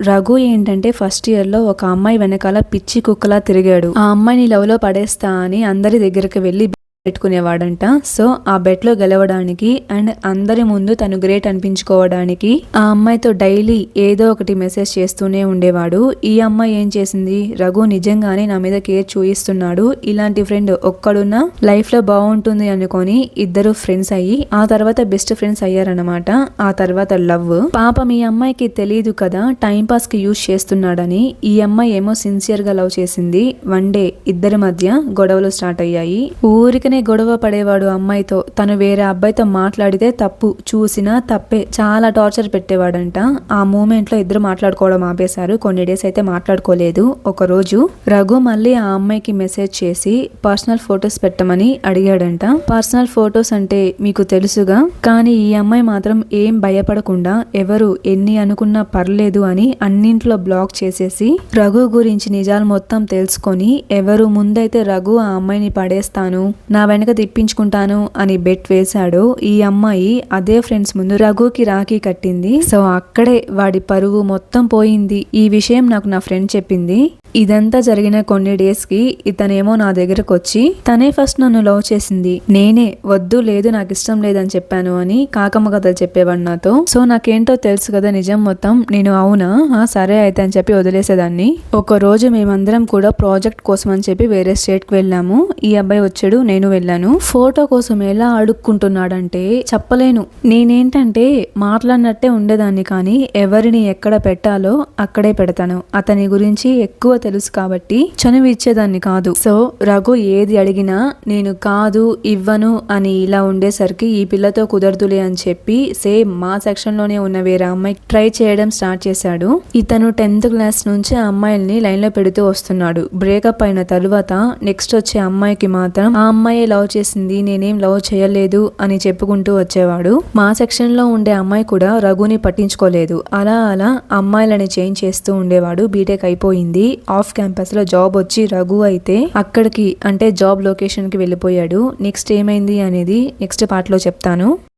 రఘు ఏంటంటే first year లో ఒక అమ్మాయి వెనకాల పిచ్చి కుక్కలా తిరిగాడు. ఆ అమ్మాయిని లవ్ లో పడేస్తా అని అందరి దగ్గరికి వెళ్లి పెట్టుకునేవాడంట. సో ఆ బెట్ లో గెలవడానికి అండ్ అందరి ముందు తను గ్రేట్ అనిపించుకోవడానికి ఆ అమ్మాయితో డైలీ ఏదో ఒకటి మెసేజ్ చేస్తూనే ఉండేవాడు. ఈ అమ్మాయి ఏం చేసింది, రఘు నిజంగానే నా మీద కేర్ చూయిస్తున్నాడు, ఇలాంటి ఫ్రెండ్ ఒక్కడున్నా లైఫ్ లో బాగుంటుంది అనుకొని ఇద్దరు ఫ్రెండ్స్ అయ్యి ఆ తర్వాత బెస్ట్ ఫ్రెండ్స్ అయ్యారనమాట. ఆ తర్వాత లవ్. పాపం ఈ అమ్మాయికి తెలియదు కదా టైం పాస్ కి యూజ్ చేస్తున్నాడని. ఈ అమ్మాయి ఏమో సిన్సియర్ గా లవ్ చేసింది. వన్ డే ఇద్దరి మధ్య గొడవలు స్టార్ట్ అయ్యాయి. ఊరికనే గొడవ పడేవాడు అమ్మాయితో. తను వేరే అబ్బాయితో మాట్లాడితే తప్పు, చూసినా తప్పే, చాలా టార్చర్ పెట్టేవాడంట. ఆ మూమెంట్ లో ఇద్దరు మాట్లాడుకోవడం ఆపేశారు. కొన్ని డేస్ అయితే మాట్లాడుకోలేదు. ఒక రోజు రఘు మళ్ళీ ఆ అమ్మాయికి మెసేజ్ చేసి పర్సనల్ ఫొటోస్ పెట్టమని అడిగాడంట. పర్సనల్ ఫొటోస్ అంటే మీకు తెలుసుగా, కానీ ఈ అమ్మాయి మాత్రం ఏం భయపడకుండా ఎవరు ఎన్ని అనుకున్నా పర్లేదు అని అన్నింట్లో బ్లాక్ చేసేసి రఘు గురించి నిజాలు మొత్తం తెలుసుకొని ఎవరు ముందైతే రఘు ఆ అమ్మాయిని పడేస్తాను, నా వెనక తిప్పించుకుంటాను అని బెట్ వేశాడు. ఈ అమ్మాయి అదే ఫ్రెండ్స్ ముందు రఘుకి రాఖీ కట్టింది. సో అక్కడే వాడి పరువు మొత్తం పోయింది. ఈ విషయం నాకు నా ఫ్రెండ్ చెప్పింది. ఇదంతా జరిగిన కొన్ని డేస్ కి ఇతనేమో నా దగ్గరకు వచ్చి తనే ఫస్ట్ నన్ను లవ్ చేసింది, నేనే వద్దు లేదు నాకు ఇష్టం లేదని చెప్పాను అని కాకమ్మ కథలు చెప్పేవాడు నాతో. సో నాకేంటో తెలుసు కదా నిజం మొత్తం. నేను అవునా సరే అయితే అని చెప్పి వదిలేసేదాన్ని. ఒక రోజు మేమందరం కూడా ప్రాజెక్ట్ కోసం అని చెప్పి వేరే స్టేట్ కి వెళ్ళాము. ఈ అబ్బాయి వచ్చాడు, నేను వెళ్ళాను. ఫోటో కోసం ఎలా అడుక్కుంటున్నాడంటే చెప్పలేను. నేనేంటంటే మాట్లాడినట్టే ఉండేదాన్ని, కానీ ఎవరిని ఎక్కడ పెట్టాలో అక్కడే పెడతాను. అతని గురించి ఎక్కువ తెలుసు కాబట్టి చనువు ఇచ్చేదాన్ని కాదు. సో రఘు ఏది అడిగినా నేను కాదు ఇవ్వను అని ఇలా ఉండేసరికి ఈ పిల్లతో కుదరదులే అని చెప్పి సేమ్ మా సెక్షన్ లోనే ఉన్న వేరే అమ్మాయి ట్రై చేయడం స్టార్ట్ చేశాడు. ఇతను 10th క్లాస్ నుంచి ఆ అమ్మాయిల్ని లైన్ లో పెడుతూ వస్తున్నాడు. బ్రేకప్ అయిన తరువాత నెక్స్ట్ వచ్చే అమ్మాయికి మాత్రం ఆ అమ్మాయి లవ్ చేసింది, నేనేం లవ్ చేయలేదు అని చెప్పుకుంటూ వచ్చేవాడు. మా సెక్షన్ లో ఉండే అమ్మాయి కూడా రఘుని పట్టించుకోలేదు. అలా అలా అమ్మాయిలని చేంజ్ చేస్తూ ఉండేవాడు. బీటెక్ అయిపోయింది. ఆఫ్ క్యాంపస్ లో జాబ్ వచ్చి రఘు అయితే అక్కడికి అంటే జాబ్ లొకేషన్ కి వెళ్ళిపోయాడు. నెక్స్ట్ ఏమైంది అనేది నెక్స్ట్ పార్ట్ లో చెప్తాను.